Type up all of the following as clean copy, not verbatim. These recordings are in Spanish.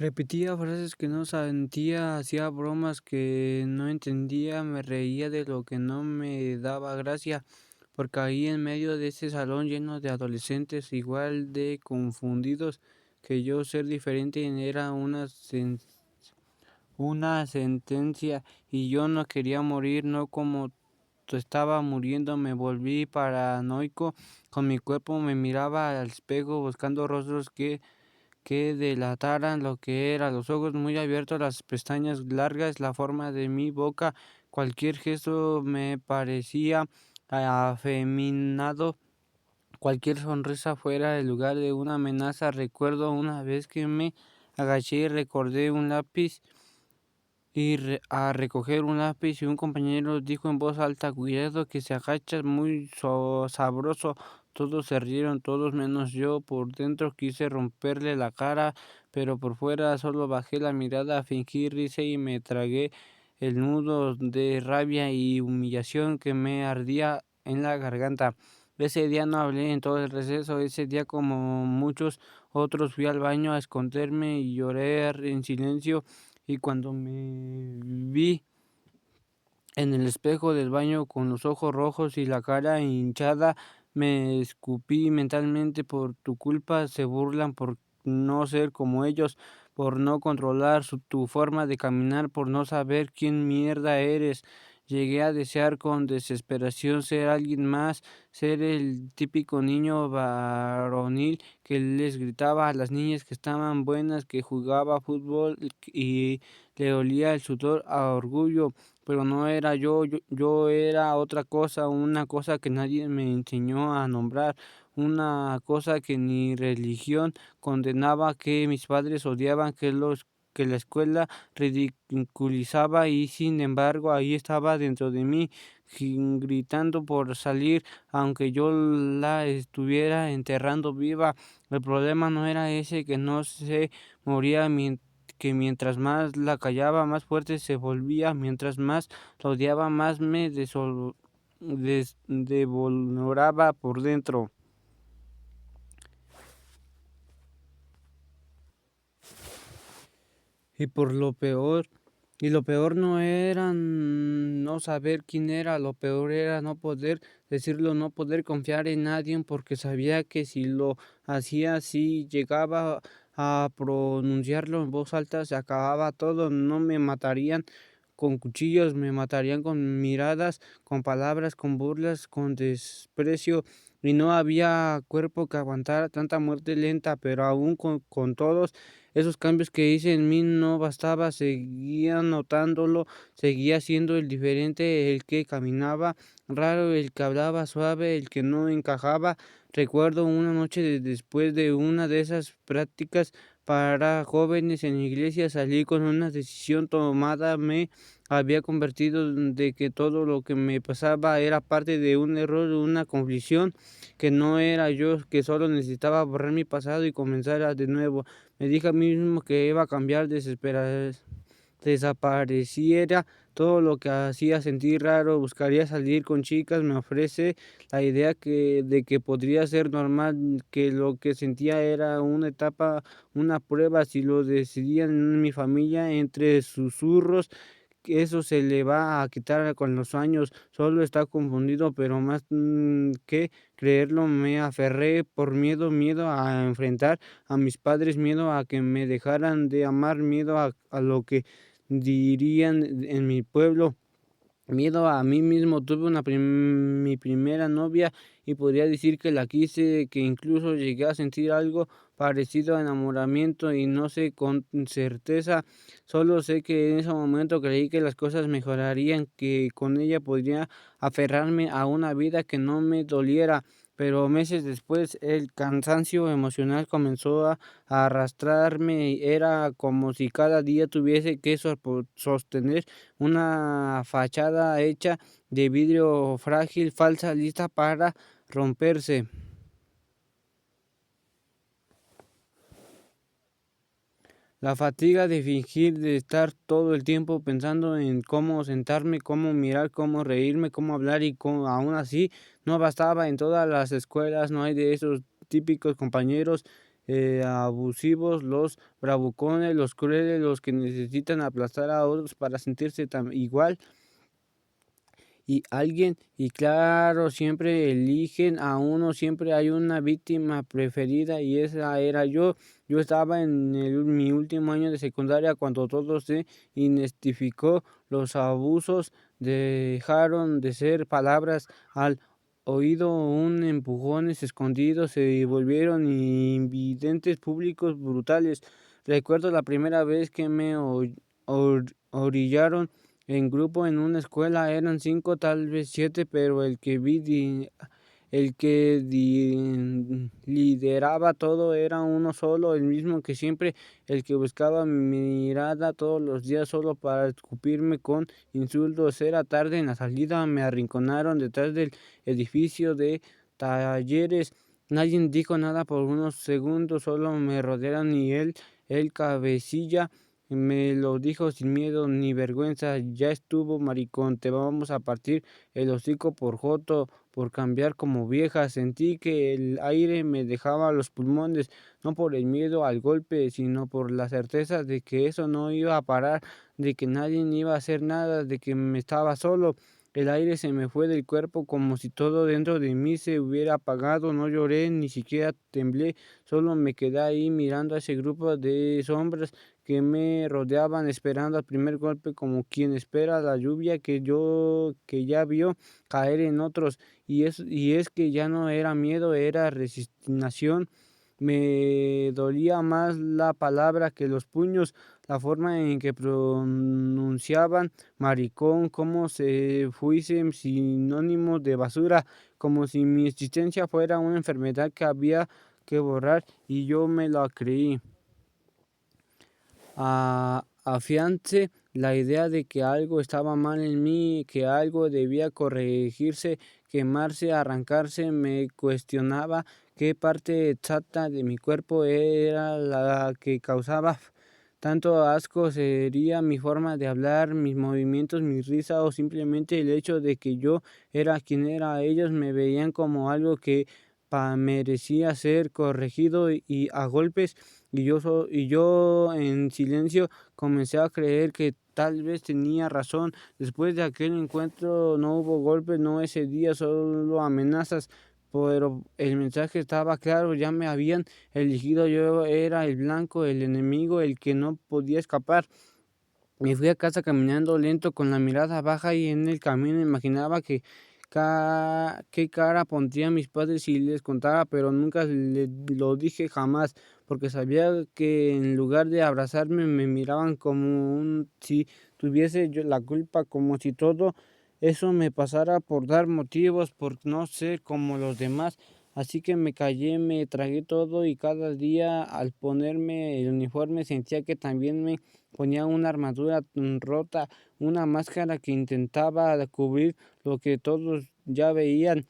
Repetía frases que no sentía, hacía bromas que no entendía, me reía de lo que no me daba gracia, porque ahí en medio de ese salón lleno de adolescentes igual de confundidos que yo, ser diferente era una sentencia, y yo no quería morir, no como estaba muriendo, me volví paranoico con mi cuerpo, me miraba al espejo buscando rostros que delataran lo que era, los ojos muy abiertos, las pestañas largas, la forma de mi boca, cualquier gesto me parecía afeminado, cualquier sonrisa fuera del lugar de una amenaza. Recuerdo una vez que me agaché y recordé un lápiz a recoger un lápiz y un compañero dijo en voz alta, cuidado que se agacha muy sabroso. Todos se rieron, todos menos yo. Por dentro quise romperle la cara, pero por fuera solo bajé la mirada, fingí risa y me tragué el nudo de rabia y humillación que me ardía en la garganta. Ese día no hablé en todo el receso, ese día como muchos otros fui al baño a esconderme y lloré en silencio, y cuando me vi en el espejo del baño con los ojos rojos y la cara hinchada, me escupí mentalmente: por tu culpa se burlan, por no ser como ellos, por no controlar tu forma de caminar, por no saber quién mierda eres. Llegué a desear con desesperación ser alguien más, ser el típico niño varonil que les gritaba a las niñas que estaban buenas, que jugaba fútbol y le olía el sudor a orgullo, pero no era yo era otra cosa, una cosa que nadie me enseñó a nombrar, una cosa que ni religión condenaba, que mis padres odiaban, que la escuela ridiculizaba, y sin embargo ahí estaba dentro de mí, gritando por salir, aunque yo la estuviera enterrando viva. El problema no era ese, que no se moría, que mientras más la callaba, más fuerte se volvía, mientras más la odiaba, más me devoraba por dentro. Y por lo peor, y lo peor no era no saber quién era, lo peor era no poder decirlo, no poder confiar en nadie, porque sabía que si lo hacía, si llegaba a pronunciarlo en voz alta, se acababa todo. No me matarían con cuchillos, me matarían con miradas, con palabras, con burlas, con desprecio, y no había cuerpo que aguantara tanta muerte lenta. Pero aún con todos esos cambios que hice en mí no bastaba, seguía notándolo, seguía siendo el diferente, el que caminaba raro, el que hablaba suave, el que no encajaba. Recuerdo una noche después de una de esas prácticas para jóvenes en la iglesia, salí con una decisión tomada: me había convertido, de que todo lo que me pasaba era parte de un error, de una confusión, que no era yo, que solo necesitaba borrar mi pasado y comenzar de nuevo. Me dije a mí mismo que iba a cambiar, desapareciera todo lo que hacía sentir raro, buscaría salir con chicas, me ofrece la idea de que podría ser normal, que lo que sentía era una etapa, una prueba, si lo decidían en mi familia, entre susurros, que eso se le va a quitar con los años, solo está confundido, pero más que creerlo, me aferré por miedo, miedo a enfrentar a mis padres, miedo a que me dejaran de amar, miedo a lo que dirían en mi pueblo. Miedo a mí mismo. Tuve mi primera novia y podría decir que la quise, que incluso llegué a sentir algo parecido a enamoramiento, y no sé con certeza, solo sé que en ese momento creí que las cosas mejorarían, que con ella podría aferrarme a una vida que no me doliera. Pero meses después el cansancio emocional comenzó a arrastrarme. Era como si cada día tuviese que sostener una fachada hecha de vidrio frágil, falsa, lista para romperse. La fatiga de fingir, de estar todo el tiempo pensando en cómo sentarme, cómo mirar, cómo reírme, cómo hablar, y aún así no bastaba. En todas las escuelas no hay de esos típicos compañeros abusivos, los bravucones, los crueles, los que necesitan aplastar a otros para sentirse igual y alguien, y claro, siempre eligen a uno, siempre hay una víctima preferida y esa era yo. Yo estaba en mi último año de secundaria cuando todo se inestificó, los abusos dejaron de ser palabras al oído, un empujones escondidos se volvieron invidentes públicos brutales. Recuerdo la primera vez que me orillaron en grupo en una escuela eran 5, tal vez 7, pero lideraba todo era uno solo, el mismo que siempre, el que buscaba mi mirada todos los días solo para escupirme con insultos. Era tarde en la salida, me arrinconaron detrás del edificio de talleres. Nadie dijo nada por unos segundos, solo me rodearon y el cabecilla me lo dijo sin miedo ni vergüenza: ya estuvo, maricón, te vamos a partir el hocico por joto, por cambiar como vieja. Sentí que el aire me dejaba los pulmones, no por el miedo al golpe, sino por la certeza de que eso no iba a parar, de que nadie iba a hacer nada, de que me estaba solo. El aire se me fue del cuerpo como si todo dentro de mí se hubiera apagado. No lloré, ni siquiera temblé, solo me quedé ahí mirando a ese grupo de sombras que me rodeaban, esperando el primer golpe como quien espera la lluvia que ya vio caer en otros. Y es que ya no era miedo, era resignación. Me dolía más la palabra que los puños, la forma en que pronunciaban maricón, como se fuese sinónimo de basura, como si mi existencia fuera una enfermedad que había que borrar, y yo me la creí. Afiance la idea de que algo estaba mal en mí, que algo debía corregirse, quemarse, arrancarse. Me cuestionaba qué parte exacta de mi cuerpo era la que causaba tanto asco. Sería mi forma de hablar, mis movimientos, mi risa, o simplemente el hecho de que yo era quien era. Ellos me veían como algo que merecía ser corregido y a golpes, y yo en silencio comencé a creer que tal vez tenía razón. Después de aquel encuentro no hubo golpes, no ese día, solo amenazas. Pero el mensaje estaba claro: ya me habían elegido, yo era el blanco, el enemigo, el que no podía escapar. Me fui a casa caminando lento, con la mirada baja, y en el camino imaginaba qué cara pondrían mis padres si les contara, pero nunca lo dije, jamás, porque sabía que en lugar de abrazarme me miraban como si tuviese yo la culpa, como si todo eso me pasara por dar motivos, por no ser como los demás. Así que me callé, me tragué todo, y cada día al ponerme el uniforme sentía que también me ponía una armadura rota, una máscara que intentaba cubrir lo que todos ya veían.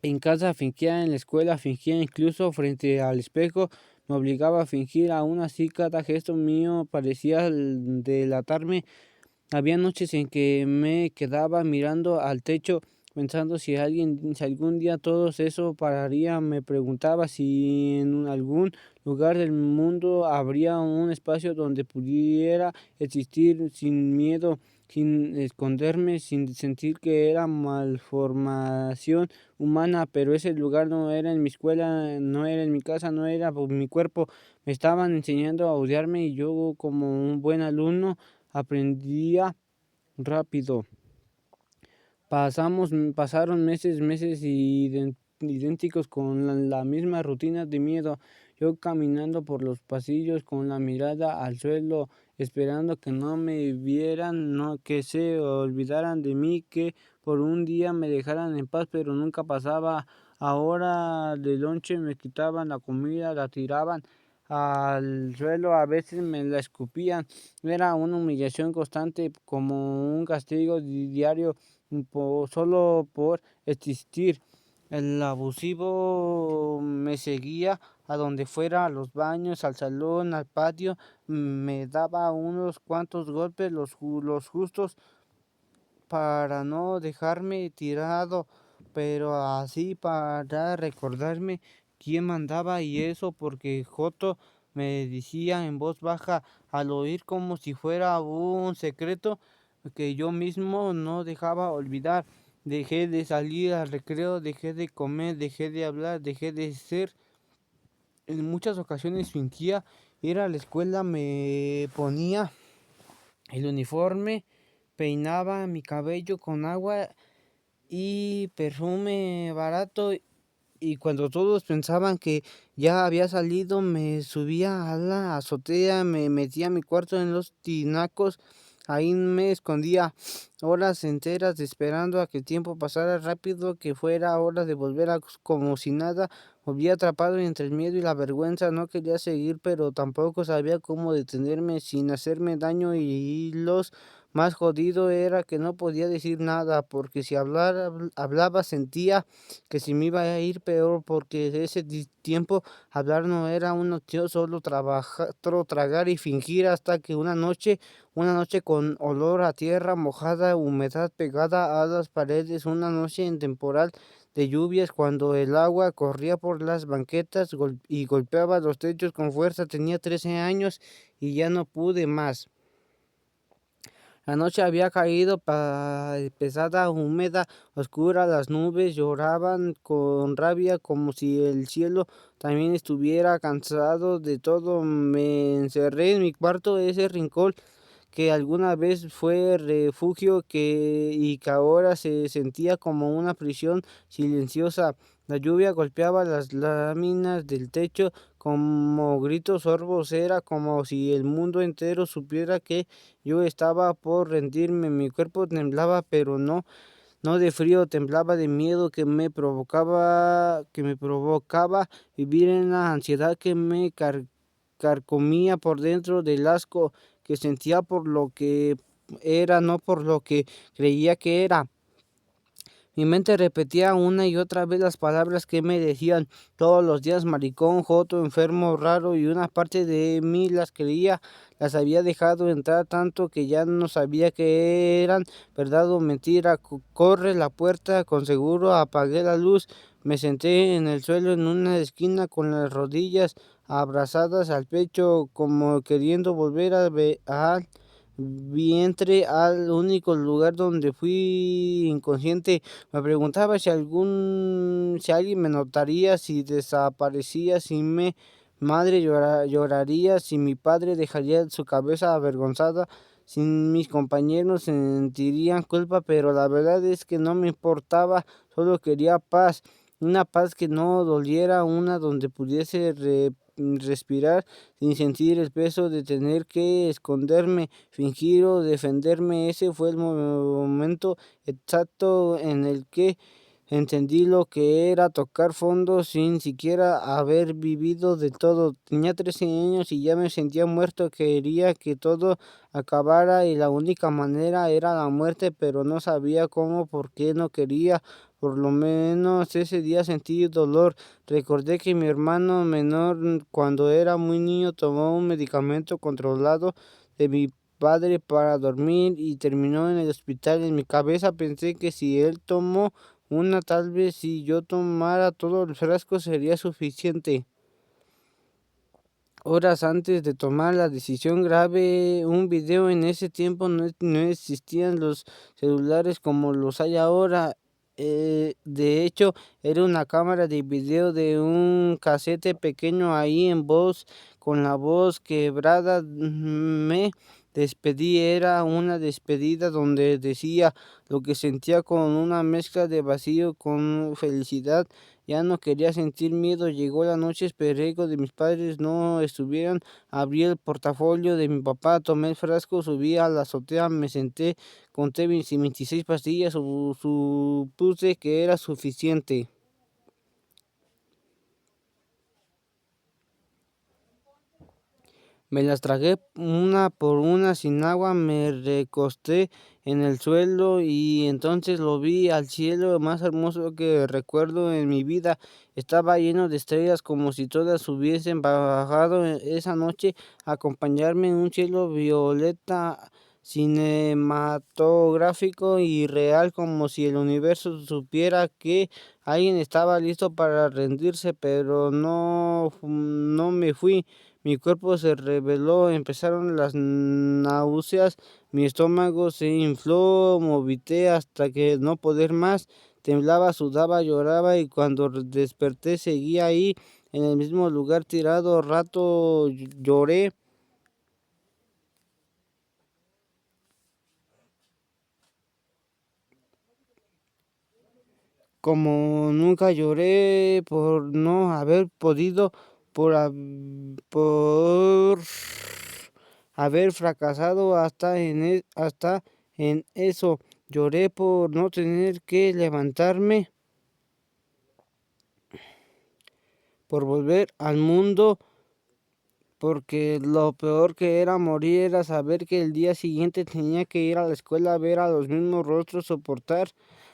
En casa fingía, en la escuela fingía, incluso frente al espejo me obligaba a fingir. Aún así, cada gesto mío parecía delatarme. Había noches en que me quedaba mirando al techo, pensando si algún día todo eso pararía. Me preguntaba si en algún lugar del mundo habría un espacio donde pudiera existir sin miedo, sin esconderme, sin sentir que era malformación humana. Pero ese lugar no era en mi escuela, no era en mi casa, no era por mi cuerpo. Me estaban enseñando a odiarme, y yo, como un buen alumno, aprendía rápido. Pasaron meses idénticos con la misma rutina de miedo. Yo caminando por los pasillos con la mirada al suelo, esperando que no me vieran, no que se olvidaran de mí, que por un día me dejaran en paz, pero nunca pasaba. Ahora de lonche me quitaban la comida, la tiraban al suelo, a veces me la escupían. Era una humillación constante, como un castigo diario, solo por existir. El abusivo me seguía a donde fuera, a los baños, al salón, al patio. Me daba unos cuantos golpes, los justos, para no dejarme tirado, pero así para recordarme quién mandaba y eso porque Joto me decía en voz baja al oír como si fuera un secreto que yo mismo no dejaba olvidar. Dejé de salir al recreo, dejé de comer, dejé de hablar, dejé de ser. En muchas ocasiones fingía ir a la escuela, me ponía el uniforme, peinaba mi cabello con agua y perfume barato y cuando todos pensaban que ya había salido me subía a la azotea, me metía a mi cuarto en los tinacos, ahí me escondía horas enteras esperando a que el tiempo pasara rápido, que fuera hora de volver a como si nada. Volví atrapado entre el miedo y la vergüenza, no quería seguir, pero tampoco sabía cómo detenerme sin hacerme daño y los más jodido era que no podía decir nada, porque si hablaba sentía que si me iba a ir peor, porque ese tiempo hablar no era una opción, solo trabajar, tragar y fingir hasta que una noche con olor a tierra mojada, humedad pegada a las paredes, una noche en temporal de lluvias cuando el agua corría por las banquetas y golpeaba los techos con fuerza. Tenía 13 años y ya no pude más. La noche había caído pesada, húmeda, oscura, las nubes lloraban con rabia como si el cielo también estuviera cansado de todo. Me encerré en mi cuarto, ese rincón que alguna vez fue refugio y que ahora se sentía como una prisión silenciosa. La lluvia golpeaba las láminas del techo como gritos sordos, era como si el mundo entero supiera que yo estaba por rendirme. Mi cuerpo temblaba, pero no de frío, temblaba de miedo que me provocaba vivir en la ansiedad que me carcomía por dentro, del asco que sentía por lo que era, no por lo que creía que era. Mi mente repetía una y otra vez las palabras que me decían todos los días: maricón, joto, enfermo, raro, y una parte de mí las creía, las había dejado entrar tanto que ya no sabía qué eran, verdad o mentira. Corre la puerta con seguro, apagué la luz, me senté en el suelo en una esquina con las rodillas abrazadas al pecho, como queriendo volver al vientre, al único lugar donde fui inconsciente. Me preguntaba si alguien me notaría, si desaparecía, si mi madre lloraría, si mi padre dejaría su cabeza avergonzada, si mis compañeros sentirían culpa, pero la verdad es que no me importaba, solo quería paz, una paz que no doliera, una donde pudiese respirar sin sentir el peso de tener que esconderme, fingir o defenderme. Ese fue el momento exacto en el que entendí lo que era tocar fondo sin siquiera haber vivido de todo. Tenía 13 años y ya me sentía muerto, quería que todo acabara y la única manera era la muerte, pero no sabía cómo, por qué no quería. Por lo menos ese día sentí dolor. Recordé que mi hermano menor, cuando era muy niño, tomó un medicamento controlado de mi padre para dormir y terminó en el hospital. En mi cabeza pensé que si él tomó una, tal vez si yo tomara todo el frasco sería suficiente. Horas antes de tomar la decisión grabé un video. En ese tiempo no existían los celulares como los hay ahora. De hecho, era una cámara de video de un casete pequeño, ahí en voz, con la voz quebrada. Me despedí, era una despedida donde decía lo que sentía, con una mezcla de vacío con felicidad. Ya no quería sentir miedo. Llegó la noche, esperé que de mis padres no estuvieran. Abrí el portafolio de mi papá, tomé el frasco, subí a la azotea, me senté, conté 26 pastillas, supuse que era suficiente. Me las tragué una por una sin agua, me recosté en el suelo y entonces lo vi al cielo más hermoso que recuerdo en mi vida. Estaba lleno de estrellas, como si todas hubiesen bajado esa noche a acompañarme en un cielo violeta cinematográfico y real, como si el universo supiera que alguien estaba listo para rendirse, pero no me fui. Mi cuerpo se rebeló, empezaron las náuseas, mi estómago se infló, vomité hasta que no poder más, temblaba, sudaba, lloraba y cuando desperté seguía ahí en el mismo lugar tirado, rato lloré. Como nunca lloré por no haber podido, por haber fracasado hasta en eso. Lloré por no tener que levantarme, por volver al mundo, porque lo peor que era morir era saber que el día siguiente tenía que ir a la escuela, ver a los mismos rostros, soportar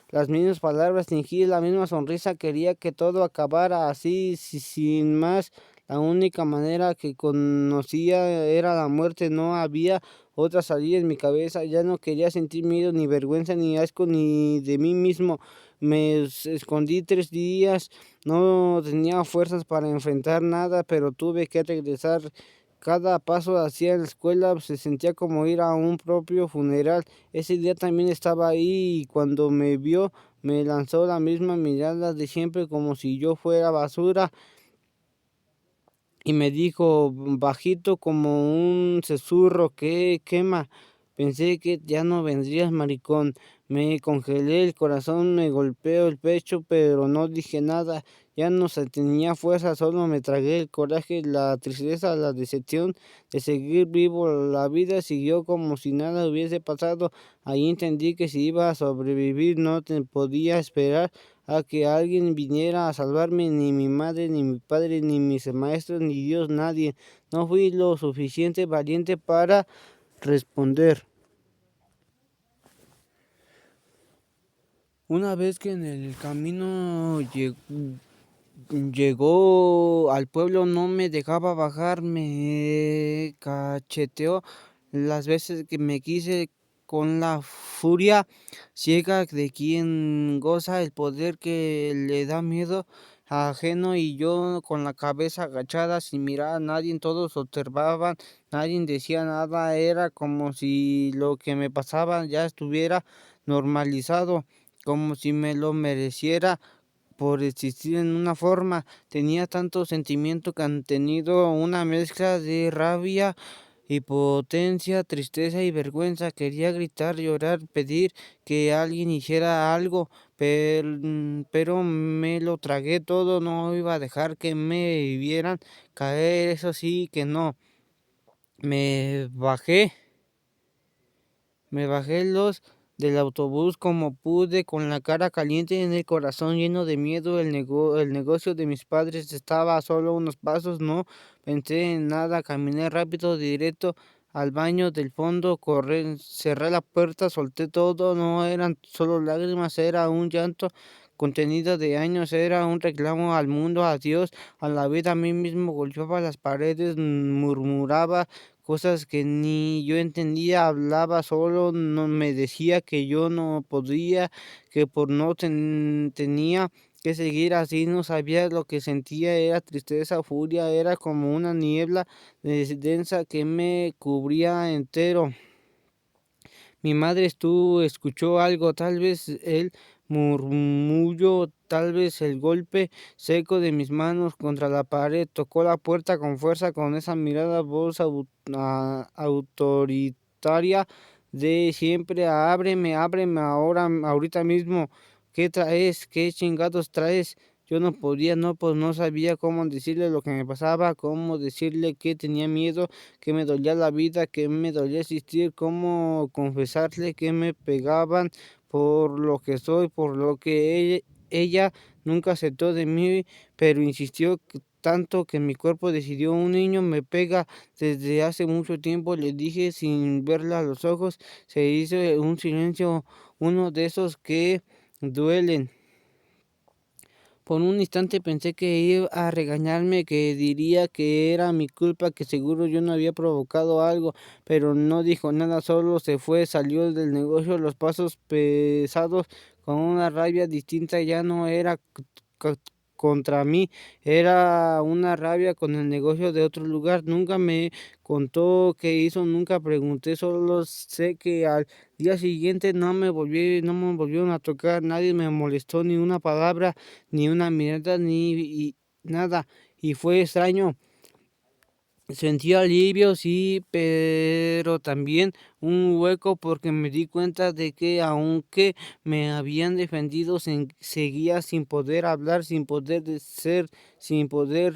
las mismas palabras, fingir la misma sonrisa. Quería que todo acabara así, sin más. La única manera que conocía era la muerte, no había otra salida en mi cabeza. Ya no quería sentir miedo, ni vergüenza, ni asco, ni de mí mismo. Me escondí 3 días, no tenía fuerzas para enfrentar nada, pero tuve que regresar. Cada paso hacia la escuela se sentía como ir a un propio funeral. Ese día también estaba ahí y cuando me vio me lanzó la misma mirada de siempre como si yo fuera basura y me dijo bajito como un susurro que quema. Pensé que ya no vendrías, maricón. Me congelé el corazón, me golpeó el pecho, pero no dije nada. Ya no tenía fuerza, solo me tragué el coraje, la tristeza, la decepción de seguir vivo. La vida siguió como si nada hubiese pasado. Ahí entendí que si iba a sobrevivir no te podía esperar a que alguien viniera a salvarme, ni mi madre, ni mi padre, ni mis maestros, ni Dios, nadie. No fui lo suficiente valiente para responder. Una vez que en el camino llegó al pueblo, no me dejaba bajar, me cacheteó las veces que me quise con la furia ciega de quien goza el poder que le da miedo ajeno y yo con la cabeza agachada sin mirar a nadie, todos observaban, nadie decía nada, era como si lo que me pasaba ya estuviera normalizado, como si me lo mereciera por existir en una forma. Tenía tanto sentimiento que han tenido una mezcla de rabia, impotencia, tristeza y vergüenza. Quería gritar, llorar, pedir que alguien hiciera algo, pero me lo tragué todo. No iba a dejar que me vieran caer, eso sí que no. Me bajé. Me bajé los del autobús como pude, con la cara caliente en el corazón lleno de miedo. El negocio de mis padres estaba a solo unos pasos. No pensé en nada. Caminé rápido, directo al baño del fondo. Corré, cerré la puerta, solté todo. No eran solo lágrimas, era un llanto contenido de años. Era un reclamo al mundo, a Dios, a la vida. A mí mismo golpeaba las paredes, murmuraba cosas que ni yo entendía, hablaba solo, no me decía que yo no podía, que por no tenía que seguir así, no sabía lo que sentía, era tristeza, furia, era como una niebla densa que me cubría entero. Mi madre escuchó algo, tal vez el murmullo, tal vez el golpe seco de mis manos contra la pared. Tocó la puerta con fuerza, con esa mirada, voz autoritaria de siempre. Ábreme, ábreme ahora, ahorita mismo. ¿Qué traes? ¿Qué chingados traes? Yo no podía, no, pues no sabía cómo decirle lo que me pasaba, cómo decirle que tenía miedo, que me dolía la vida, que me dolía existir, cómo confesarle que me pegaban por lo que soy, por lo que ella nunca aceptó de mí, pero insistió tanto que mi cuerpo decidió: un niño me pega desde hace mucho tiempo, le dije sin verla a los ojos. Se hizo un silencio, uno de esos que duelen. Por un instante pensé que iba a regañarme, que diría que era mi culpa, que seguro yo no había provocado algo, pero no dijo nada, solo se fue, salió del negocio, los pasos pesados, con una rabia distinta, ya no era c- contra mí, era una rabia con el negocio de otro lugar. Nunca me contó qué hizo, nunca pregunté, solo sé que al día siguiente no me volvieron a tocar, nadie me molestó, ni una palabra, ni una mirada, nada. Y fue extraño. Sentí alivio, sí, pero también un hueco porque me di cuenta de que aunque me habían defendido, seguía sin poder hablar, sin poder ser, sin poder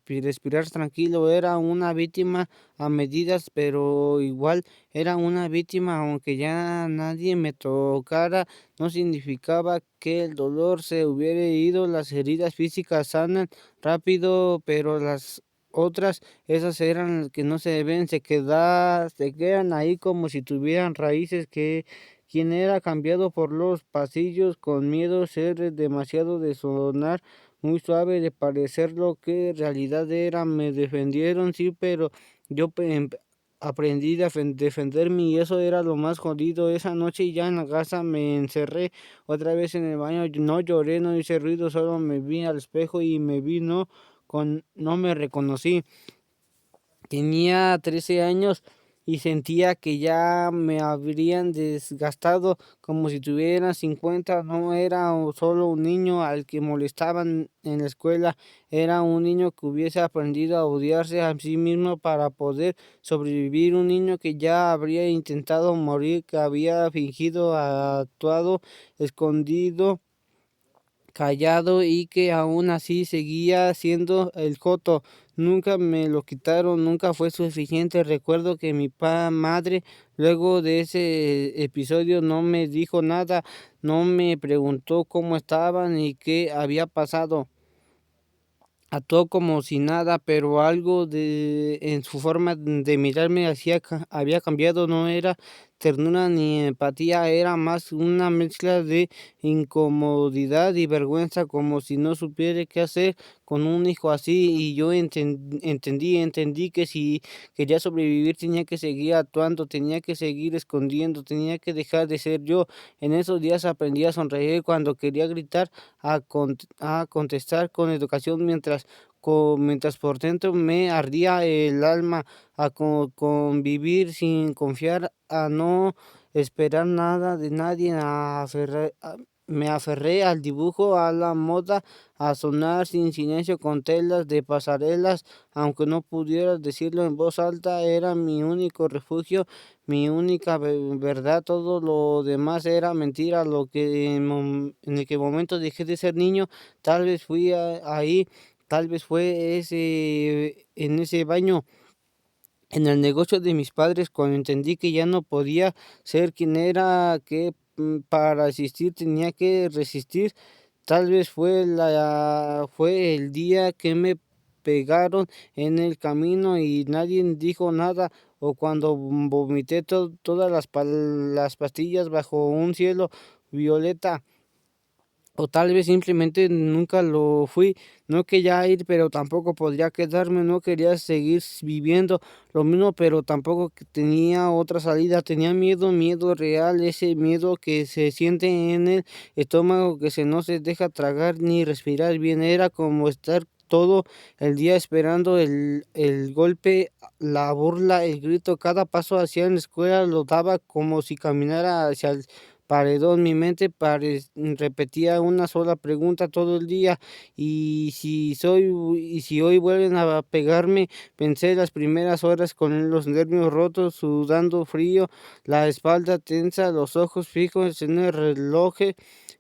respirar tranquilo. Era una víctima a medidas, pero igual era una víctima, aunque ya nadie me tocara, no significaba que el dolor se hubiera ido, las heridas físicas sanan rápido, pero las otras, esas eran las que no se ven, se quedan ahí como si tuvieran raíces. Que quien era cambiado por los pasillos con miedo ser demasiado de sonar muy suave, de parecer lo que en realidad era. Me defendieron, sí, pero yo aprendí a defenderme, y eso era lo más jodido. Esa noche ya en la casa me encerré otra vez en el baño, no lloré, no hice ruido, solo me vi al espejo y me vi, no me reconocí. Tenía 13 años y sentía que ya me habrían desgastado como si tuviera 50. No era solo un niño al que molestaban en la escuela, era un niño que hubiese aprendido a odiarse a sí mismo para poder sobrevivir, un niño que ya habría intentado morir, que había fingido, actuado, escondido, callado, y que aún así seguía siendo el joto. Nunca me lo quitaron, nunca fue suficiente. Recuerdo que mi madre, luego de ese episodio, no me dijo nada, no me preguntó cómo estaba ni qué había pasado. Actuó como si nada, pero algo en su forma de mirarme había cambiado. No era ternura ni empatía, era más una mezcla de incomodidad y vergüenza, como si no supiera qué hacer con un hijo así. Y yo entendí que si quería sobrevivir tenía que seguir actuando, tenía que seguir escondiendo, tenía que dejar de ser yo. En esos días aprendí a sonreír cuando quería gritar, a contestar con educación mientras por dentro me ardía el alma, a convivir sin confiar, a no esperar nada de nadie, me aferré al dibujo, a la moda, a sonar sin silencio con telas de pasarelas, aunque no pudiera decirlo en voz alta. Era mi único refugio, mi única verdad. Todo lo demás era mentira. Lo que en el que momento dejé de ser niño, tal vez ahí. Tal vez fue en ese baño, en el negocio de mis padres, cuando entendí que ya no podía ser quien era, que para existir tenía que resistir. Tal vez fue el día que me pegaron en el camino y nadie dijo nada, o cuando vomité todas las pastillas bajo un cielo violeta. O tal vez simplemente nunca lo fui. No quería ir, pero tampoco podría quedarme. No quería seguir viviendo lo mismo, pero tampoco tenía otra salida. Tenía miedo, miedo real, ese miedo que se siente en el estómago, que no se deja tragar ni respirar bien. Era como estar todo el día esperando el golpe, la burla, el grito. Cada paso hacia la escuela lo daba como si caminara hacia el paredón. Mi mente repetía una sola pregunta todo el día: y si hoy vuelven a pegarme. Pensé las primeras horas con los nervios rotos, sudando frío, la espalda tensa, los ojos fijos en el reloj.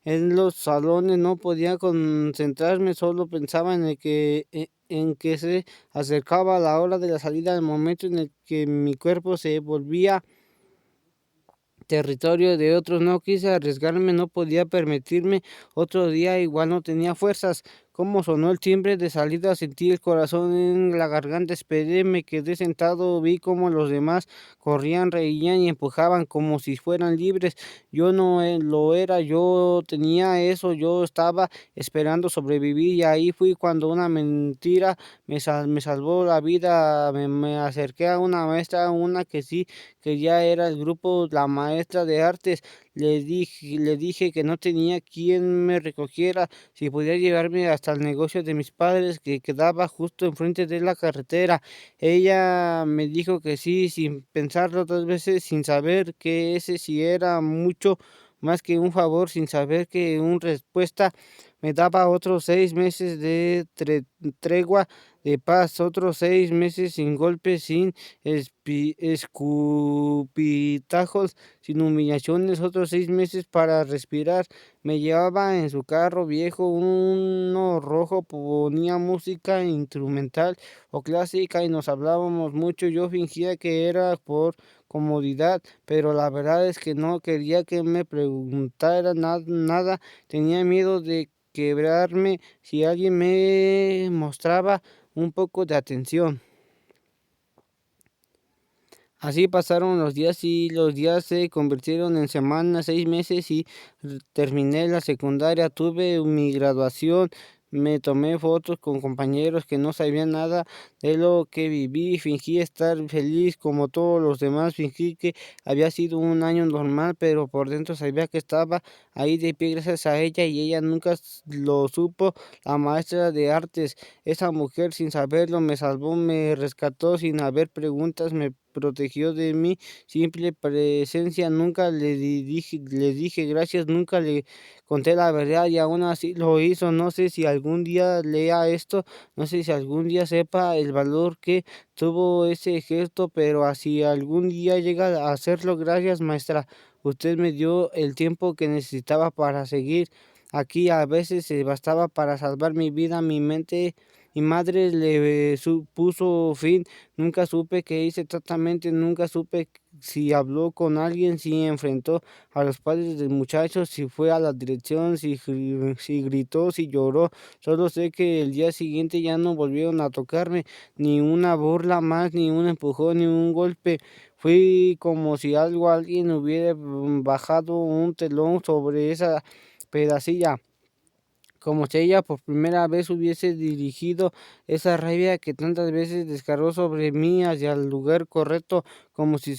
En los salones no podía concentrarme, solo pensaba en que se acercaba la hora de la salida, el momento en el que mi cuerpo se volvía territorio de otros. No quise arriesgarme, no podía permitirme otro día, igual no tenía fuerzas. cómo sonó el timbre de salida, sentí el corazón en la garganta, esperé, me quedé sentado, vi cómo los demás corrían, reían y empujaban como si fueran libres. Yo no lo era, yo tenía eso, yo estaba esperando sobrevivir y ahí fui cuando una mentira me salvó la vida. Me acerqué a una maestra, una que sí, que ya era el grupo, la maestra de artes. Le dije que no tenía quien me recogiera, si podía llevarme hasta el negocio de mis padres que quedaba justo enfrente de la carretera. Ella me dijo que sí, sin pensarlo dos veces, sin saber que ese sí era mucho más que un favor, sin saber que una respuesta me daba otros 6 meses de tregua, de paz, otros 6 meses sin golpes, sin escupitajos, sin humillaciones, otros 6 meses para respirar. Me llevaba en su carro viejo, uno rojo, ponía música instrumental o clásica y nos hablábamos mucho. Yo fingía que era por comodidad, pero la verdad es que no quería que me preguntara nada. Tenía miedo de quebrarme si alguien me mostraba un poco de atención. Así pasaron los días y los días se convirtieron en semanas, 6 meses y terminé la secundaria, tuve mi graduación, me tomé fotos con compañeros que no sabían nada de lo que viví, fingí estar feliz como todos los demás, fingí que había sido un año normal, pero por dentro sabía que estaba ahí de pie gracias a ella y ella nunca lo supo, la maestra de artes. Esa mujer sin saberlo me salvó, me rescató sin haber preguntas, me protegió de mi simple presencia. Nunca le dije gracias, nunca le conté la verdad y aún así lo hizo. No sé si algún día lea esto, no sé si algún día sepa el valor que tuvo ese gesto, pero así algún día llega a hacerlo, gracias maestra. Usted me dio el tiempo que necesitaba para seguir aquí, a veces bastaba para salvar mi vida, mi mente. Mi madre le puso fin, nunca supe qué hice exactamente, nunca supe si habló con alguien, si enfrentó a los padres del muchacho, si fue a la dirección, si gritó, si lloró. Solo sé que el día siguiente ya no volvieron a tocarme, ni una burla más, ni un empujón, ni un golpe. Fui como si alguien hubiera bajado un telón sobre esa pedacilla, como si ella por primera vez hubiese dirigido esa rabia que tantas veces descargó sobre mí hacia el lugar correcto, como si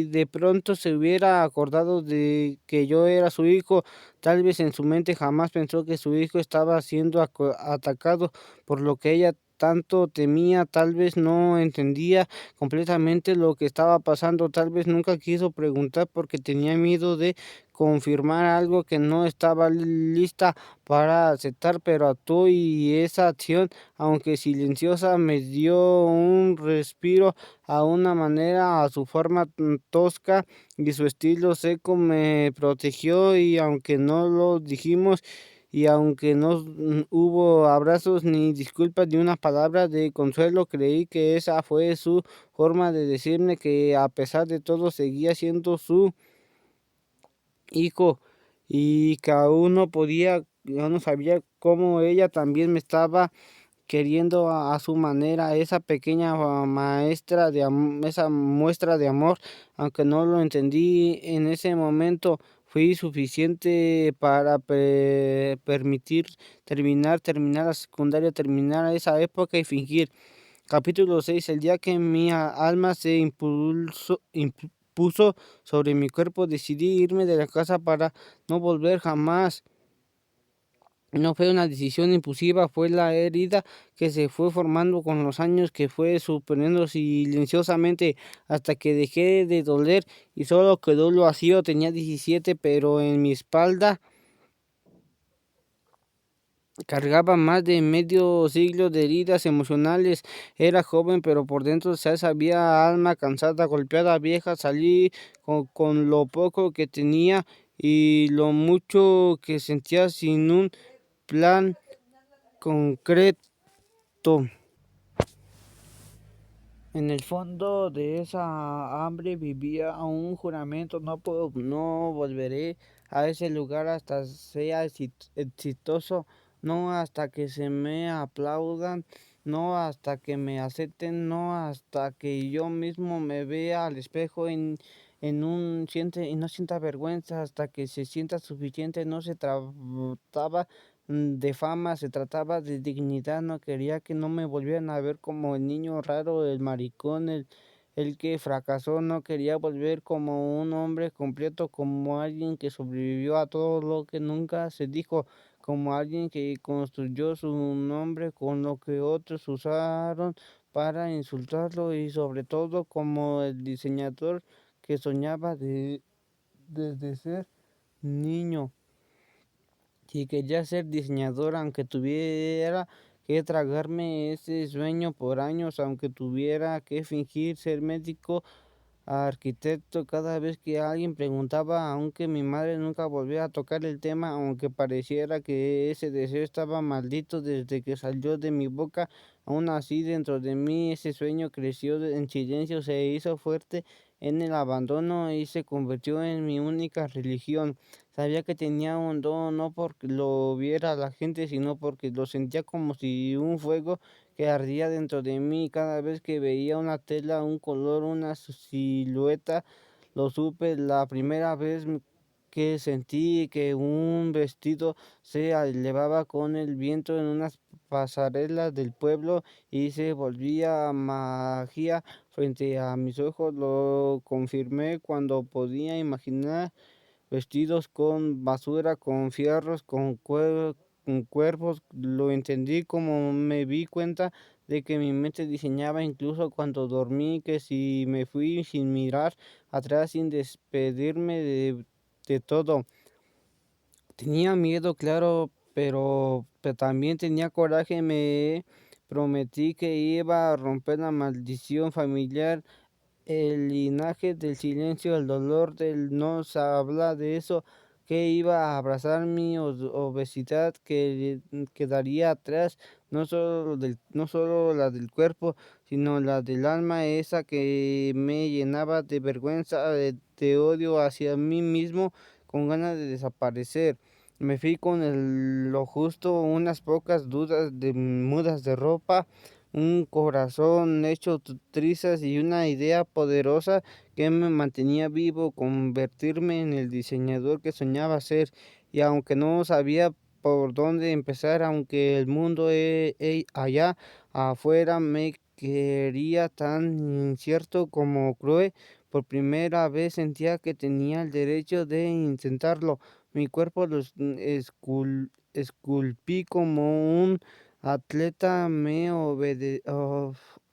de pronto se hubiera acordado de que yo era su hijo. Tal vez en su mente jamás pensó que su hijo estaba siendo atacado por lo que ella tanto temía, tal vez no entendía completamente lo que estaba pasando, tal vez nunca quiso preguntar porque tenía miedo de confirmar algo que no estaba lista para aceptar, pero actuó y esa acción, aunque silenciosa, me dio un respiro a una manera, a su forma tosca y su estilo seco me protegió y aunque no lo dijimos y aunque no hubo abrazos ni disculpas ni una palabra de consuelo, creí que esa fue su forma de decirme que a pesar de todo seguía siendo su hijo y que aún no podía, yo no sabía cómo ella también me estaba queriendo a su manera, esa pequeña maestra de esa muestra de amor, aunque no lo entendí en ese momento, fui suficiente para permitir terminar la secundaria, terminar esa época y fingir. Capítulo 6: el día que mi alma se impuso sobre mi cuerpo, decidí irme de la casa para no volver jamás. No fue una decisión impulsiva, fue la herida que se fue formando con los años, que fue superando silenciosamente hasta que dejé de doler y solo quedó lo vacío. Tenía 17, pero en mi espalda cargaba más de medio siglo de heridas emocionales. Era joven, pero por dentro ya sabía, alma cansada, golpeada, vieja. Salí con lo poco que tenía y lo mucho que sentía sin un plan concreto. En el fondo de esa hambre vivía un juramento: no volveré a ese lugar hasta sea exitoso no hasta que se me aplaudan, no hasta que me acepten, no hasta que yo mismo me vea al espejo y no sienta vergüenza, hasta que se sienta suficiente. No se trataba de fama, se trataba de dignidad. No quería que no me volvieran a ver como el niño raro, el maricón, el que fracasó. No quería volver como un hombre completo, como alguien que sobrevivió a todo lo que nunca se dijo, como alguien que construyó su nombre con lo que otros usaron para insultarlo, y sobre todo como el diseñador que soñaba desde ser niño. Si quería ser diseñador, aunque tuviera que tragarme ese sueño por años, aunque tuviera que fingir ser médico, arquitecto. Cada vez que alguien preguntaba, aunque mi madre nunca volvió a tocar el tema, aunque pareciera que ese deseo estaba maldito desde que salió de mi boca, aún así dentro de mí ese sueño creció en silencio, se hizo fuerte en el abandono y se convirtió en mi única religión. Sabía que tenía un don, no porque lo viera la gente, sino porque lo sentía como si un fuego que ardía dentro de mí. Cada vez que veía una tela, un color, una silueta, lo supe. La primera vez que sentí que un vestido se elevaba con el viento en unas pasarelas del pueblo y se volvía magia frente a mis ojos, lo confirmé cuando podía imaginar vestidos con basura, con fierros, con cuervos. Lo entendí como me di cuenta de que mi mente diseñaba incluso cuando dormí, que si me fui sin mirar atrás, sin despedirme de todo. Tenía miedo, claro, pero también tenía coraje. Me prometí que iba a romper la maldición familiar, el linaje del silencio, el dolor del no se habla de eso, que iba a abrazar mi obesidad, que quedaría atrás, no solo la del cuerpo, sino la del alma, esa que me llenaba de vergüenza, de odio hacia mí mismo, con ganas de desaparecer. Me fui con lo justo, unas pocas dudas de mudas de ropa, un corazón hecho trizas y una idea poderosa que me mantenía vivo, convertirme en el diseñador que soñaba ser. Y aunque no sabía por dónde empezar, aunque el mundo allá afuera me quería tan incierto como cruel, por primera vez sentía que tenía el derecho de intentarlo. Mi cuerpo lo esculpí como un atleta, me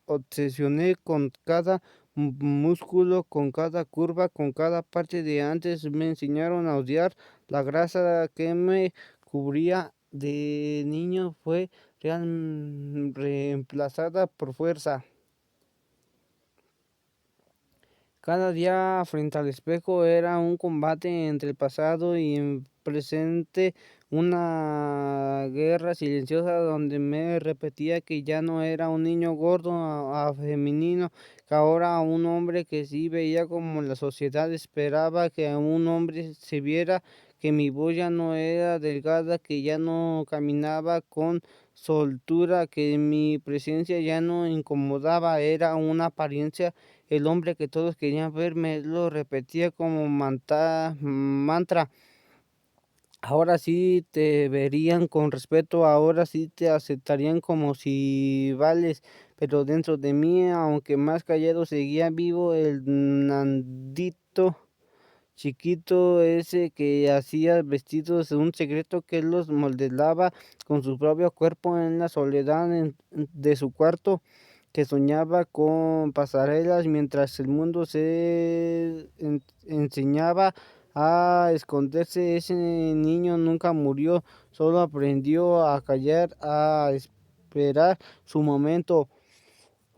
obsesioné con cada músculo, con cada curva, con cada parte de antes. Me enseñaron a odiar la grasa que me cubría de niño, fue reemplazada por fuerza. Cada día frente al espejo era un combate entre el pasado y el presente, una guerra silenciosa donde me repetía que ya no era un niño gordo a femenino, que ahora un hombre que sí veía como la sociedad esperaba que un hombre se viera, que mi voz ya no era delgada, que ya no caminaba con soltura, que mi presencia ya no incomodaba, era una apariencia. El hombre que todos querían ver me lo repetía como mantra. Ahora sí te verían con respeto, ahora sí te aceptarían como si vales, pero dentro de mí, aunque más callado, seguía vivo el Nandito chiquito, ese que hacía vestidos, un secreto que los modelaba con su propio cuerpo en la soledad de su cuarto, que soñaba con pasarelas mientras el mundo se enseñaba a esconderse. Ese niño nunca murió, solo aprendió a callar, a esperar su momento.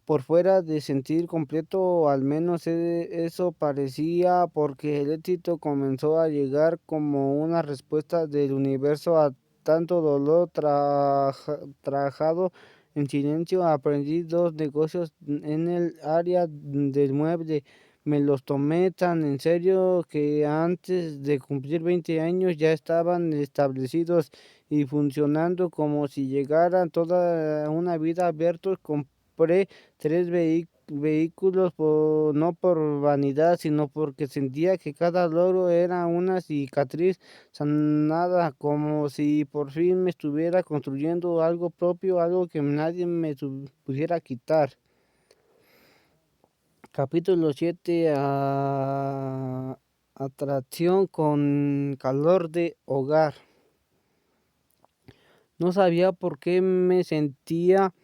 Por fuera de sentir completo, o al menos eso parecía, porque el éxito comenzó a llegar como una respuesta del universo a tanto dolor trabajado en silencio. Aprendí dos negocios en el área del mueble. Me los tomé tan en serio que antes de cumplir 20 años ya estaban establecidos, y funcionando como si llegaran toda una vida abiertos. Compré tres vehículos no por vanidad, sino porque sentía que cada logro era una cicatriz sanada, como si por fin me estuviera construyendo algo propio, algo que nadie me pudiera quitar. Capítulo 7: Atracción con calor de hogar. No sabía por qué me sentía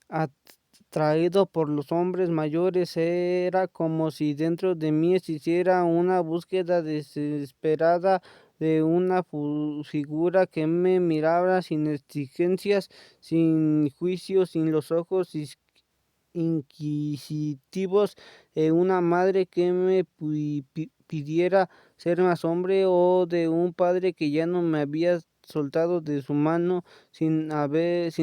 atraído por los hombres mayores. Era como si dentro de mí existiera una búsqueda desesperada de una figura que me mirara sin exigencias, sin juicio, sin los ojos inquisitivos, una madre que me pidiera ser más hombre, o de un padre que ya no me había soltado de su mano sin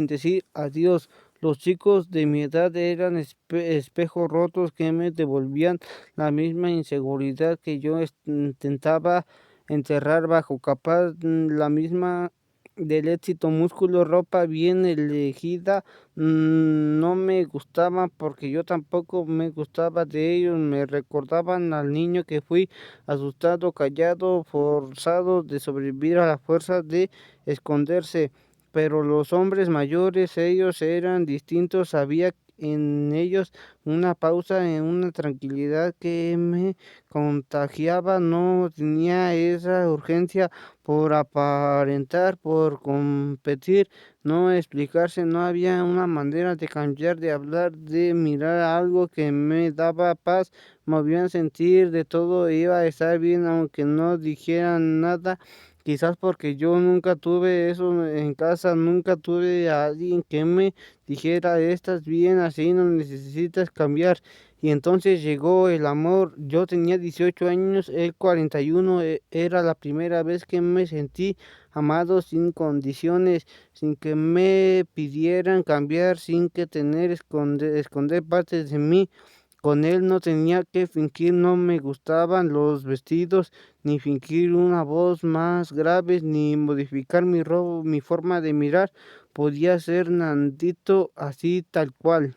decir adiós. Los chicos de mi edad eran espejos rotos que me devolvían la misma inseguridad que yo intentaba enterrar bajo capaz, la misma del éxito, músculo, ropa bien elegida. No me gustaban porque yo tampoco me gustaba de ellos. Me recordaban al niño que fui, asustado, callado, forzado de sobrevivir a la fuerza de esconderse. Pero los hombres mayores, ellos eran distintos. Había en ellos una pausa, en una tranquilidad que me contagiaba. No tenía esa urgencia por aparentar, por competir, no explicarse. No había una manera de cambiar, de hablar, de mirar, algo que me daba paz. Me hacían sentir de todo iba a estar bien, aunque no dijeran nada. Quizás porque yo nunca tuve eso en casa, nunca tuve a alguien que me dijera: estás bien así, no necesitas cambiar. Y entonces llegó el amor. Yo tenía 18 años, él 41. Era la primera vez que me sentí amado sin condiciones, sin que me pidieran cambiar, sin que esconder partes de mí. Con él no tenía que fingir, no me gustaban los vestidos, ni fingir una voz más grave, ni modificar mi forma de mirar. Podía ser Nandito así tal cual.